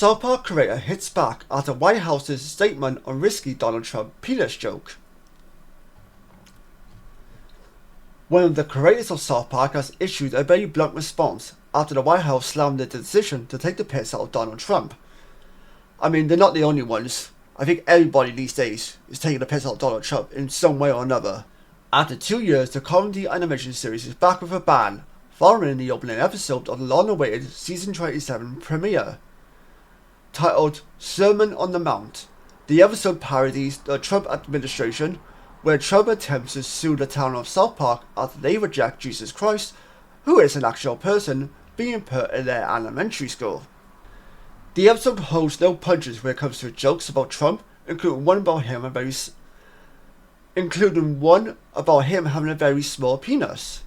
SouthPark creator hits back at the White House's statement on risky Donald Trump penis joke. One of the creators of SouthPark has issued a very blunt response after the White House slammed the decision to take the piss out of Donald Trump. I mean, they're not the only ones. I think everybody these days is taking the piss out of Donald Trump in some way or another. After 2 years, the comedy animation series is back with a bang, following the opening episode of the long-awaited Season 27 premiere. Titled Sermon on the Mount, the episode parodies the Trump administration, where Trump attempts to sue the town of SouthPark after they reject Jesus Christ, who is an actual person, being put in their elementary school. The episode holds no punches when it comes to jokes about Trump, including one about him having a very small penis.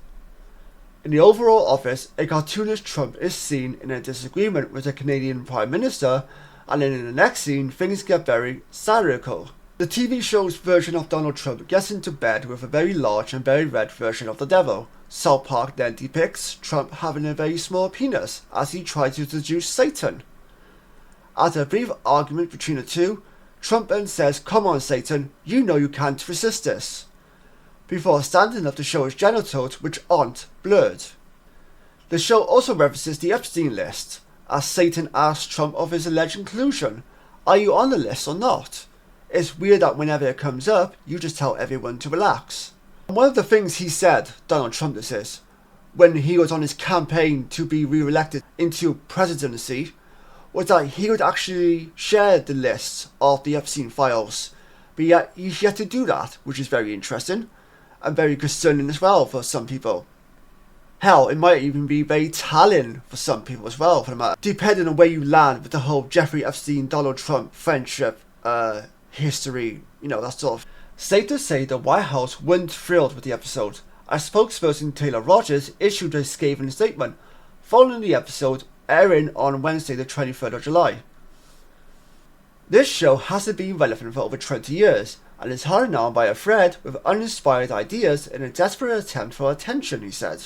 In the Oval Office, a cartoonish Trump is seen in a disagreement with the Canadian Prime Minister, and then in the next scene, things get very satirical. The TV show's version of Donald Trump gets into bed with a very large and very red version of the devil. SouthPark then depicts Trump having a very small penis as he tries to seduce Satan. After a brief argument between the two, Trump then says, "Come on, Satan, you know you can't resist this," before standing up to show his genitals, which aren't blurred. The show also references the Epstein list, as Satan asks Trump of his alleged inclusion. Are you on the list or not? It's weird that whenever it comes up, you just tell everyone to relax. And one of the things he said, Donald Trump this is, when he was on his campaign to be re-elected into presidency, was that he would actually share the lists of the Epstein files, but yet he's yet to do that, which is very interesting and very concerning as well for some people. Hell, it might even be very telling for some people as well, for the matter, depending on where you land with the whole Jeffery Epstein, Donald Trump friendship history, that sort of. Safe to say the White House weren't thrilled with the episode, as spokesperson Taylor Rogers issued a scathing statement following the episode airing on Wednesday the 23rd of July. This show hasn't been relevant for over 20 years and is held on by a thread with uninspired ideas in a desperate attempt for attention, he said.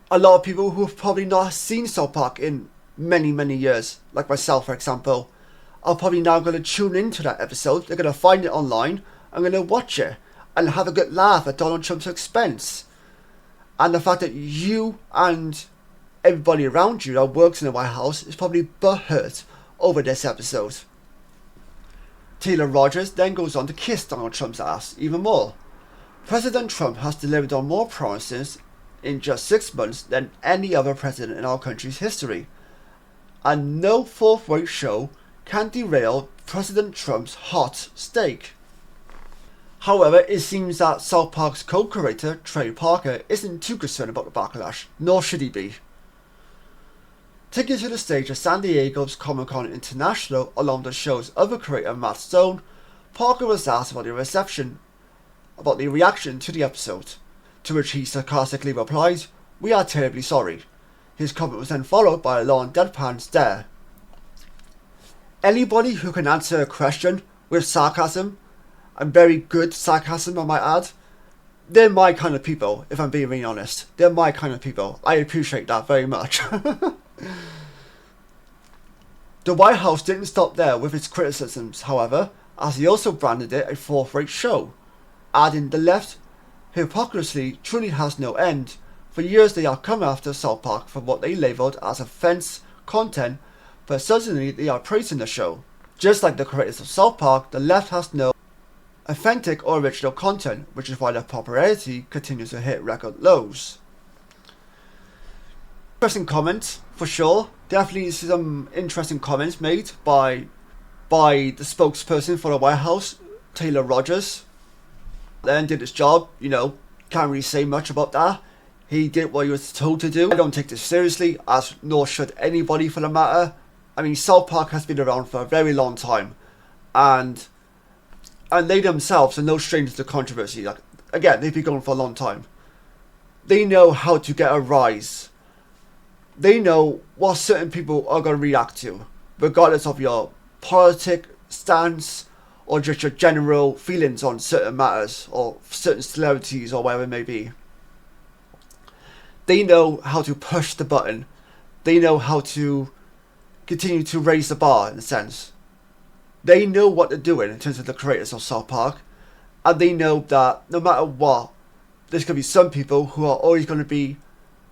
A lot of people who have probably not seen SouthPark in many, many years, like myself for example, are probably now going to tune into that episode. They're going to find it online and going to watch it and have a good laugh at Donald Trump's expense. And the fact that you and everybody around you that works in the White House is probably butthurt over this episode. Taylor Rogers then goes on to kiss Donald Trump's ass even more. President Trump has delivered on more promises in just 6 months than any other president in our country's history, and no fourth-rate show can derail President Trump's hot steak. However, it seems that SouthPark's co-creator Trey Parker isn't too concerned about the backlash, nor should he be. Taking to the stage at San Diego's Comic-Con International along the show's other creator Matt Stone, Parker was asked about the reaction to the episode, to which he sarcastically replied, "We are terribly sorry." His comment was then followed by a long deadpan stare. Anybody who can answer a question with sarcasm, and very good sarcasm I might add, they're my kind of people, if I'm being really honest. They're my kind of people. I appreciate that very much. The White House didn't stop there with its criticisms, however, as he also branded it a fourth-rate show, adding the left hypocrisy truly has no end. For years they have come after SouthPark for what they labelled as offence content, but suddenly they are praising the show. Just like the creators of SouthPark, the left has no authentic or original content, which is why their popularity continues to hit record lows. Interesting comments, for sure. Definitely some interesting comments made by the spokesperson for the White House, Taylor Rogers. Then did his job, can't really say much about that. He did what he was told to do. I don't take this seriously, as nor should anybody for the matter. I mean, SouthPark has been around for a very long time, and they themselves are no strangers to controversy. Like, again, they've been going for a long time. They know how to get a rise. They know what certain people are going to react to, regardless of your politic stance or just your general feelings on certain matters or certain celebrities or whatever it may be. They know how to push the button. They know how to continue to raise the bar in a sense. They know what they're doing in terms of the creators of South Park, and they know that no matter what, there's going to be some people who are always going to be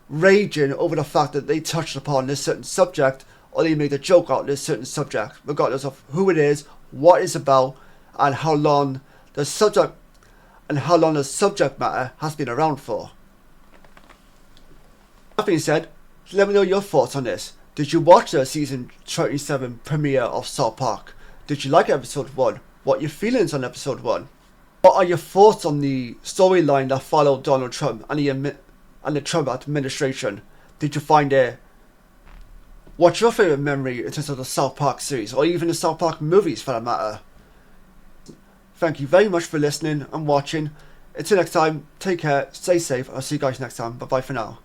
raging over the fact that they touched upon this certain subject, or they made a joke out of this certain subject, regardless of who it is, what it's about, and how long the subject matter has been around for. That being said, let me know your thoughts on this. Did you watch the season 37 premiere of South Park? Did you like episode 1? What are your feelings on episode 1? What are your thoughts on the storyline that followed Donald Trump and the Trump administration? Did you find it? What's your favourite memory in terms of the South Park series, or even the South Park movies for that matter? Thank you very much for listening and watching. Until next time, take care, stay safe, I'll see you guys next time. Bye bye for now.